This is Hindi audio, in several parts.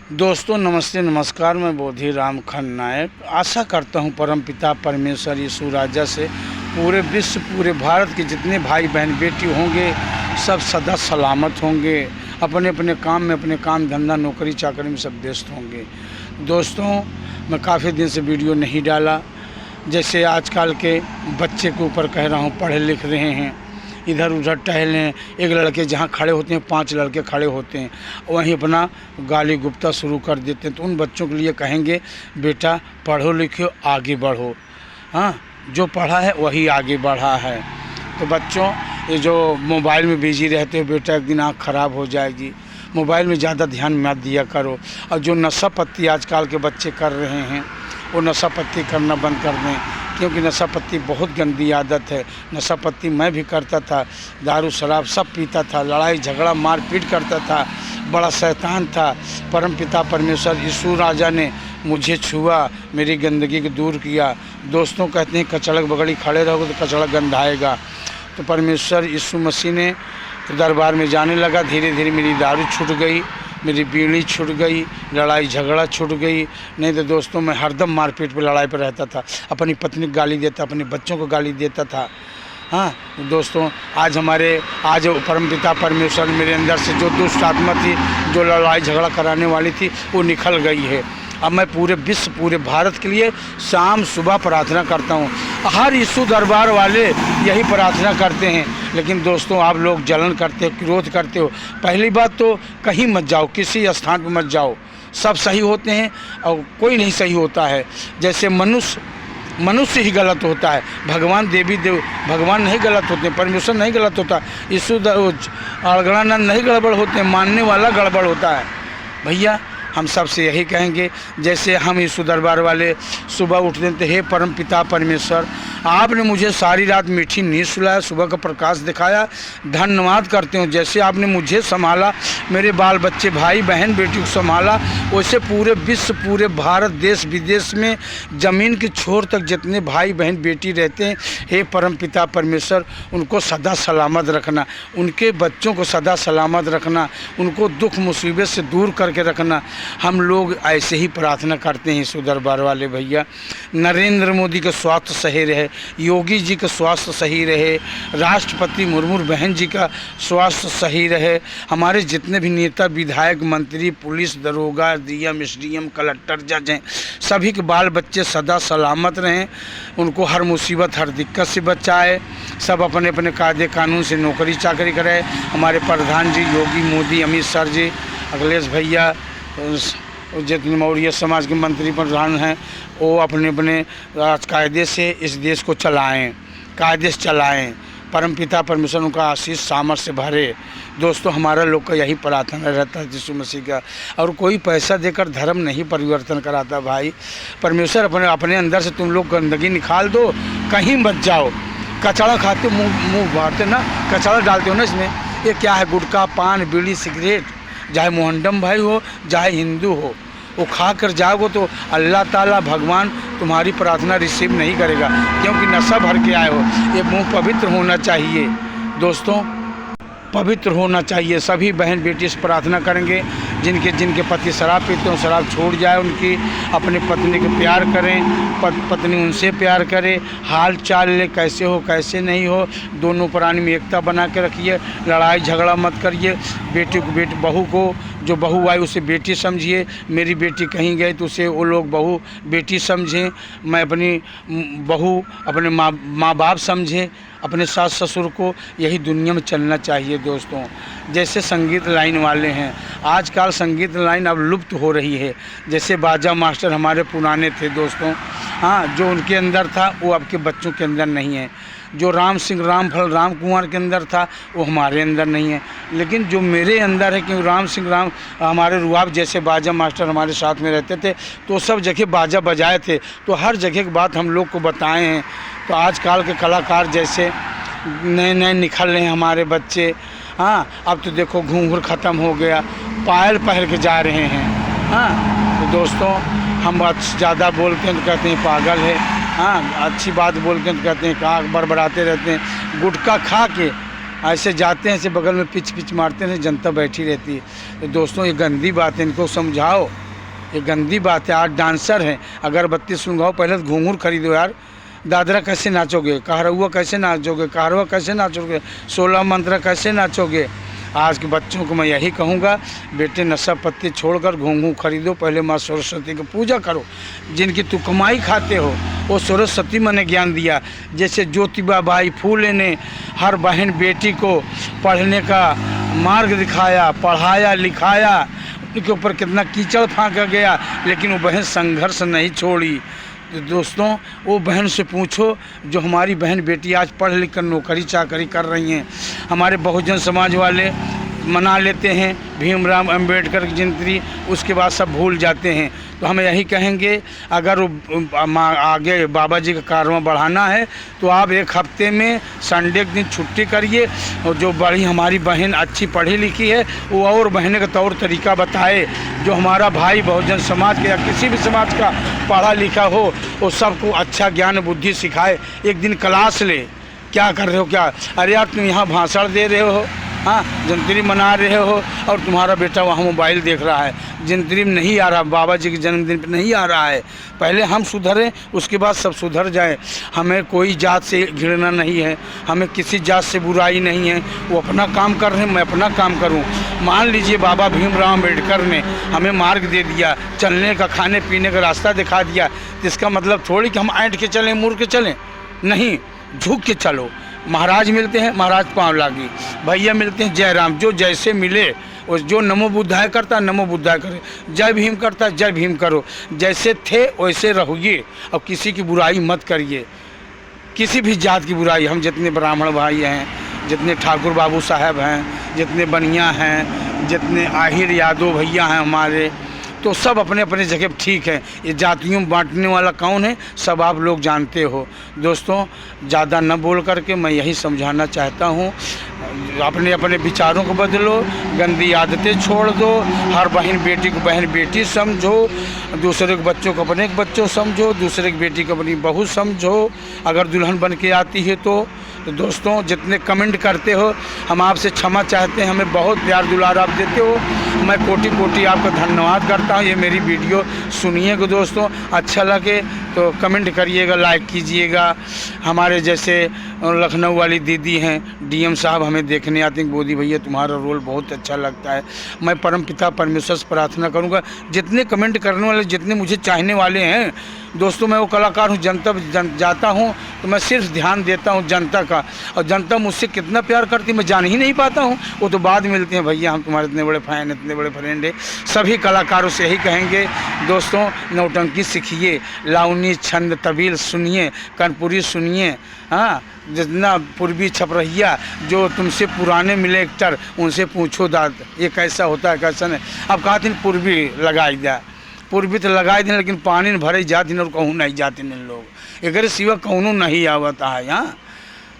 दोस्तों नमस्ते नमस्कार। मैं बोधी राम खन्नायक आशा करता हूँ परमपिता परमेश्वर यीशु राजा से पूरे विश्व पूरे भारत के जितने भाई बहन बेटी होंगे सब सदा सलामत होंगे, अपने अपने काम में अपने काम धंधा नौकरी चाकरी में सब व्यस्त होंगे। दोस्तों मैं काफ़ी दिन से वीडियो नहीं डाला। जैसे आजकल के बच्चे के ऊपर कह रहा हूँ, पढ़े लिख रहे हैं, इधर उधर टहलें, एक लड़के जहाँ खड़े होते हैं 5 लड़के खड़े होते हैं, वहीं अपना गाली गुप्ता शुरू कर देते हैं। तो उन बच्चों के लिए कहेंगे बेटा पढ़ो लिखो आगे बढ़ो। हाँ, जो पढ़ा है वही आगे बढ़ा है। तो बच्चों ये जो मोबाइल में बिजी रहते हो बेटा, एक दिन आँख ख़राब हो जाएगी। मोबाइल में ज़्यादा ध्यान मत दिया करो। और जो नशा पत्ती आजकल के बच्चे कर रहे हैं वो नशा पत्ती करना बंद कर दें, क्योंकि नशा पत्ती बहुत गंदी आदत है। नशा पत्ती मैं भी करता था, दारू शराब सब पीता था, लड़ाई झगड़ा मारपीट करता था, बड़ा शैतान था। परमपिता परमेश्वर यीशु राजा ने मुझे छुआ, मेरी गंदगी को दूर किया। दोस्तों कहते हैं कचड़क बगड़ी खड़े रहोगे तो कचड़ा गंधाएगा। तो परमेश्वर यीशु मसीह ने दरबार में जाने लगा, धीरे धीरे मेरी दारू छूट गई, मेरी बीड़ी छूट गई, लड़ाई झगड़ा छूट गई। नहीं तो दोस्तों मैं हरदम मारपीट पे लड़ाई पर रहता था, अपनी पत्नी को गाली देता, अपने बच्चों को गाली देता था। हाँ दोस्तों, आज परमपिता परमेश्वर मेरे अंदर से जो दुष्ट आत्मा थी, जो लड़ाई झगड़ा कराने वाली थी, वो निकल गई है। अब मैं पूरे विश्व पूरे भारत के लिए शाम सुबह प्रार्थना करता हूँ। हर यीशु दरबार वाले यही प्रार्थना करते हैं। लेकिन दोस्तों आप लोग जलन करते हो, क्रोध करते हो। पहली बात तो कहीं मत जाओ, किसी स्थान पर मत जाओ। सब सही होते हैं और कोई नहीं सही होता है। जैसे मनुष्य ही गलत होता है, भगवान देवी देव भगवान नहीं गलत होते, परमेश्वर नहीं गलत होता, यीशु अड़गड़ानंद नहीं गड़बड़ होते, मानने वाला गड़बड़ होता है। भैया हम सबसे यही कहेंगे, जैसे हम यीशु दरबार वाले सुबह उठते थे, हे परम पिता परमेश्वर आपने मुझे सारी रात मीठी नींद सुलाया, सुबह का प्रकाश दिखाया, धन्यवाद करते हूँ। जैसे आपने मुझे संभाला, मेरे बाल बच्चे भाई बहन बेटी को संभाला, वैसे पूरे विश्व पूरे भारत देश विदेश में ज़मीन के छोर तक जितने भाई बहन बेटी रहते हैं, हे परम पिता परमेश्वर उनको सदा सलामत रखना, उनके बच्चों को सदा सलामत रखना, उनको दुख मुसीबत से दूर करके रखना। हम लोग ऐसे ही प्रार्थना करते हैं यीशु दरबार वाले भैया। नरेंद्र मोदी का स्वास्थ्य सही रहे, योगी जी का स्वास्थ्य सही रहे, राष्ट्रपति मुर्मू बहन जी का स्वास्थ्य सही रहे, हमारे जितने भी नेता विधायक मंत्री पुलिस दरोगा डीएम एसडीएम कलेक्टर जज हैं, सभी के बाल बच्चे सदा सलामत रहें, उनको हर मुसीबत हर दिक्कत से बचाए, सब अपने अपने कायदे कानून से नौकरी चाकरी करें। हमारे प्रधान जी योगी मोदी, अमित शाह जी, अखिलेश भैया, जितने मौर्य समाज के मंत्री प्रधान हैं, वो अपने अपने कायदे से इस देश को चलाएं, कायदे से चलाएं। परमपिता परमेश्वर उनका आशीष सामर्थ से भरे। दोस्तों हमारा लोग का यही प्रार्थना रहता है यीशु मसीह का। और कोई पैसा देकर धर्म नहीं परिवर्तन कराता भाई। परमेश्वर अपने अंदर से तुम लोग गंदगी निकाल दो, कहीं मत जाओ। कचड़ा खाते मुँह मारते ना, कचड़ा डालते हो ना इसमें, ये क्या है? गुटखा पान बीड़ी सिगरेट, चाहे मोहम्मदम भाई हो चाहे हिंदू हो, वो खा कर जाओगे तो अल्लाह ताला भगवान तुम्हारी प्रार्थना रिसीव नहीं करेगा, क्योंकि नशा भर के आए हो। ये मुँह पवित्र होना चाहिए दोस्तों, पवित्र होना चाहिए। सभी बहन बेटी इस प्रार्थना करेंगे, जिनके पति शराब पीते हो शराब छोड़ जाए उनकी, अपने पत्नी को प्यार करें, पत्नी उनसे प्यार करे, हाल चाल ले कैसे हो कैसे नहीं हो, दोनों प्राणी में एकता बना के रखिए, लड़ाई झगड़ा मत करिए। बेटी को बहू को जो बहू आई उसे बेटी समझिए, मेरी बेटी कहीं गई तो उसे वो लोग बहू बेटी समझें, मैं अपनी बहू अपने माँ बाप समझें, अपने सास ससुर को। यही दुनिया में चलना चाहिए दोस्तों। जैसे संगीत लाइन वाले हैं, आजकल संगीत लाइन अब लुप्त हो रही है। जैसे बाजा मास्टर हमारे पुराने थे दोस्तों, हाँ, जो उनके अंदर था वो आपके बच्चों के अंदर नहीं है। जो राम सिंह रामफल राम कुमार के अंदर था वो हमारे अंदर नहीं है। लेकिन जो मेरे अंदर है, क्योंकि राम सिंह हमारे रुआब जैसे बाजा मास्टर हमारे साथ में रहते थे, तो सब जगह बाजा बजाए थे, तो हर जगह की बात हम लोग को बताए हैं। तो आजकल के कलाकार जैसे नए नए निकल रहे हैं हमारे बच्चे। हाँ, अब तो देखो घूंघट ख़त्म हो गया, पायल पहन के जा रहे हैं। हाँ तो दोस्तों, हम ज़्यादा बोलते हैं तो कहते हैं पागल है, हाँ, अच्छी बात बोलते हैं तो कहते हैं कहाँ बड़बड़ाते रहते हैं। गुटखा खा के ऐसे जाते हैं, ऐसे बगल में पिच पिच मारते हैं, जनता बैठी रहती है। तो दोस्तों ये गंदी बात है, इनको समझाओ, ये गंदी बात है। आज डांसर हैं, अगरबत्ती सुलगाओ, पहले तो घूंघूर खरीदो यार। दादरा कैसे नाचोगे, कहरवा कैसे नाचोगे, कहरवा कैसे नाचोगे, 16 मंत्रा कैसे नाचोगे। आज के बच्चों को मैं यही कहूँगा, बेटे नशा पत्ती छोड़कर घूंघू खरीदो, पहले माँ सरस्वती की पूजा करो। जिनकी तू कमाई खाते हो वो सरस्वती मैंने ज्ञान दिया। जैसे ज्योतिबा बाई फूले ने हर बहन बेटी को पढ़ने का मार्ग दिखाया, पढ़ाया लिखाया, उनके ऊपर कितना कीचड़ फाँका गया, लेकिन वो बहन संघर्ष नहीं छोड़ी। तो दोस्तों वो बहन से पूछो जो हमारी बहन बेटी आज पढ़ लिख कर नौकरी चाकरी कर रही हैं। हमारे बहुजन समाज वाले मना लेते हैं भीमराव अंबेडकर की जयंती, उसके बाद सब भूल जाते हैं। तो हम यही कहेंगे, अगर आगे बाबा जी का कारवां बढ़ाना है तो आप एक हफ्ते में संडे के दिन छुट्टी करिए, और जो बड़ी हमारी बहन अच्छी पढ़ी लिखी है वो और बहने का तौर तरीका बताए। जो हमारा भाई बहुजन समाज के या किसी भी समाज का पढ़ा लिखा हो वो सबको अच्छा ज्ञान बुद्धि सिखाए। एक दिन क्लास ले, क्या कर रहे हो क्या, अरे यार तुम यहाँ भाषण दे रहे हो, हाँ जयंती मना रहे हो, और तुम्हारा बेटा वहाँ मोबाइल देख रहा है, जयंती में नहीं आ रहा, बाबा जी के जन्मदिन पर नहीं आ रहा है। पहले हम सुधरें, उसके बाद सब सुधर जाए। हमें कोई जात से घृणा नहीं है, हमें किसी जात से बुराई नहीं है। वो अपना काम कर रहे हैं, मैं अपना काम करूं। मान लीजिए बाबा भीमराव अम्बेडकर ने हमें मार्ग दे दिया, चलने का खाने पीने का रास्ता दिखा दिया, तो इसका मतलब थोड़ी कि हम ऐंठ के चलें, मुड़ के चलें, नहीं, झुक के चलो। महाराज मिलते हैं, महाराज पाँव लागी, भैया मिलते हैं जयराम, जो जैसे मिले, और जो नमो बुद्धाय करता नमो बुद्धाय करे, जय भीम करता जय भीम करो। जैसे थे वैसे रहोगे, और किसी की बुराई मत करिए, किसी भी जात की बुराई। हम जितने ब्राह्मण भाई हैं, जितने ठाकुर बाबू साहब हैं, जितने बनिया हैं, जितने आहिर यादव भैया हैं हमारे, तो सब अपने अपने जगह ठीक है। ये जातियों बांटने वाला कौन है, सब आप लोग जानते हो। दोस्तों ज़्यादा न बोल करके मैं यही समझाना चाहता हूँ, अपने अपने विचारों को बदलो, गंदी आदतें छोड़ दो, हर बहन बेटी को बहन बेटी समझो, दूसरे के बच्चों को अपने बच्चों समझो, दूसरे की बेटी को अपनी बहू समझो, अगर दुल्हन बन के आती है तो दोस्तों जितने कमेंट करते हो हम आपसे क्षमा चाहते हैं, हमें बहुत प्यार दुलार आप देते हो, मैं कोटि कोटि आपका धन्यवाद करता हूँ। ये मेरी वीडियो सुनिएगा दोस्तों, अच्छा लगे तो कमेंट करिएगा, लाइक कीजिएगा। हमारे जैसे लखनऊ वाली दीदी हैं, डीएम साहब हमें देखने आते हैं, बोधी भैया तुम्हारा रोल बहुत अच्छा लगता है। मैं परमपिता परमेश्वर से प्रार्थना करूँगा, जितने कमेंट करने वाले, जितने मुझे चाहने वाले हैं दोस्तों, मैं वो कलाकार हूँ, जनता जाता हूँ तो मैं सिर्फ ध्यान देता हूँ जनता का, और जनता मुझसे कितना प्यार करती मैं जान ही नहीं पाता हूँ। वो तो बाद मिलते हैं, भैया हम तुम्हारे इतने बड़े फैन, इतने बड़े फ्रेंड है। सभी कलाकारों से यही कहेंगे दोस्तों, नौटंकी सीखिए, लावनी छंद तबील सुनिए, कर्पूरी सुनिए, हाँ जितना पूर्वी छपरहिया, जो तुमसे पुराने मिले एक्टर उनसे पूछो दाद ये कैसा होता है कैसा नहीं। अब कहा थी पूर्वी लगाई दिया, पूर्वी तो लगाए दिन, लेकिन पानी में भरे जाती और कहूँ नहीं जाते इन लोग, एक सिवा कहूँ नहीं आवता है यहाँ।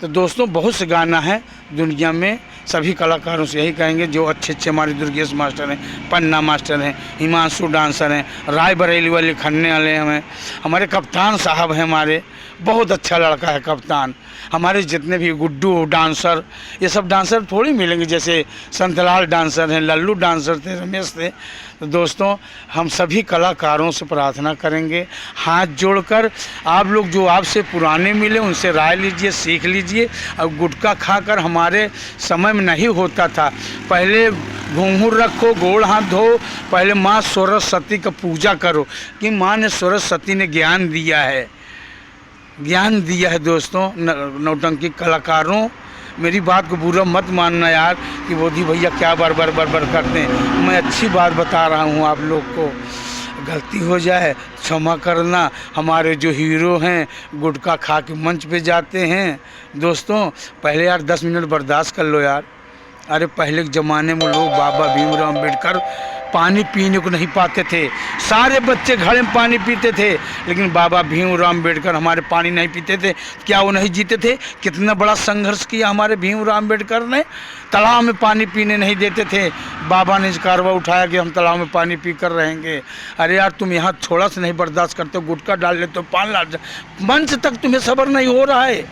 तो दोस्तों बहुत से गाना है दुनिया में, सभी कलाकारों से यही कहेंगे, जो अच्छे अच्छे हमारे दुर्गेश मास्टर हैं, पन्ना मास्टर हैं, हिमांशु डांसर हैं, राय बरेली वाले खन्ने वाले हैं, हमारे कप्तान साहब हैं, हमारे बहुत अच्छा लड़का है कप्तान। हमारे जितने भी गुड्डू डांसर, ये सब डांसर थोड़ी मिलेंगे, जैसे संतलाल डांसर हैं, लल्लू डांसर थे, रमेश थे। तो दोस्तों हम सभी कलाकारों से प्रार्थना करेंगे, हाथ जोड़कर, आप लोग जो आपसे पुराने मिले उनसे राय लीजिए, सीख लीजिए। अब गुटखा खाकर हमारे समय में नहीं होता था, पहले घूंघूर रखो, गोड़ हाथ धो, पहले माँ सरस्वती का पूजा करो, कि माँ ने सरस्वती ने ज्ञान दिया है, ज्ञान दिया है। दोस्तों नौटंकी कलाकारों, मेरी बात को बुरा मत मानना यार कि बोधी भैया क्या बार बार करते हैं, मैं अच्छी बात बता रहा हूँ आप लोग को। गलती हो जाए क्षमा करना। हमारे जो हीरो हैं गुटखा खा के मंच पे जाते हैं दोस्तों, पहले यार 10 मिनट बर्दाश्त कर लो यार। अरे पहले के ज़माने में लोग बाबा भीमराव अम्बेडकर पानी पीने को नहीं पाते थे, सारे बच्चे घड़े में पानी पीते थे, लेकिन बाबा भीमराव अम्बेडकर हमारे पानी नहीं पीते थे। क्या वो नहीं जीते थे? कितना बड़ा संघर्ष किया हमारे भीमराव अम्बेडकर ने, तालाब में पानी पीने नहीं देते थे। बाबा ने कारवा उठाया कि हम तालाब में पानी पी कर रहेंगे। अरे यार तुम यहाँ थोड़ा सा नहीं बर्दाश्त करते हो, गुटखा डाल लेते हो, पान ला, मंच तक तुम्हें सब्र नहीं हो रहा है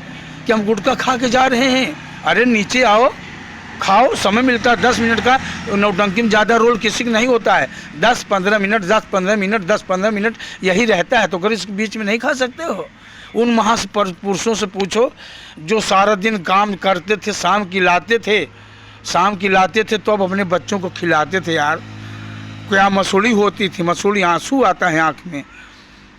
कि हम गुटखा खा के जा रहे हैं। अरे नीचे आओ, खाओ, समय मिलता है 10 मिनट का। नौटंकी में ज़्यादा रोल किसी का नहीं होता है। 10-15 मिनट, 10-15 मिनट, 10-15 मिनट यही रहता है, तो अगर इस बीच में नहीं खा सकते हो? उन महापुरुषों से पूछो जो सारा दिन काम करते थे, शाम की लाते थे तो अब अपने बच्चों को खिलाते थे यार। क्या मसूड़ी होती थी, मसूड़ी, आंसू आता है आँख में।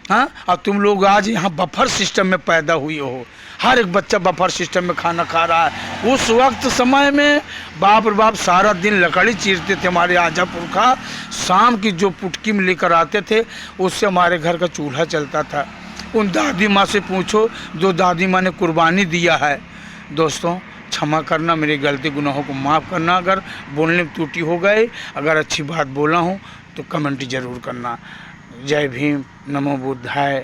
हाँ, और तुम लोग आज यहाँ बफर सिस्टम में पैदा हुए हो, हर एक बच्चा बफर सिस्टम में खाना खा रहा है। उस वक्त समय में बाप रे बाप सारा दिन लकड़ी चीरते थे हमारे आजा पुरखा, शाम की जो पुटकी में लेकर आते थे उससे हमारे घर का चूल्हा चलता था। उन दादी माँ से पूछो जो दादी माँ ने कुर्बानी दिया है। दोस्तों क्षमा करना, मेरी गलती गुनाहों को माफ़ करना, अगर बोलने में त्रुटि हो गए, अगर अच्छी बात बोला हूँ तो कमेंट ज़रूर करना। जय भीम, नमो बुद्धाय।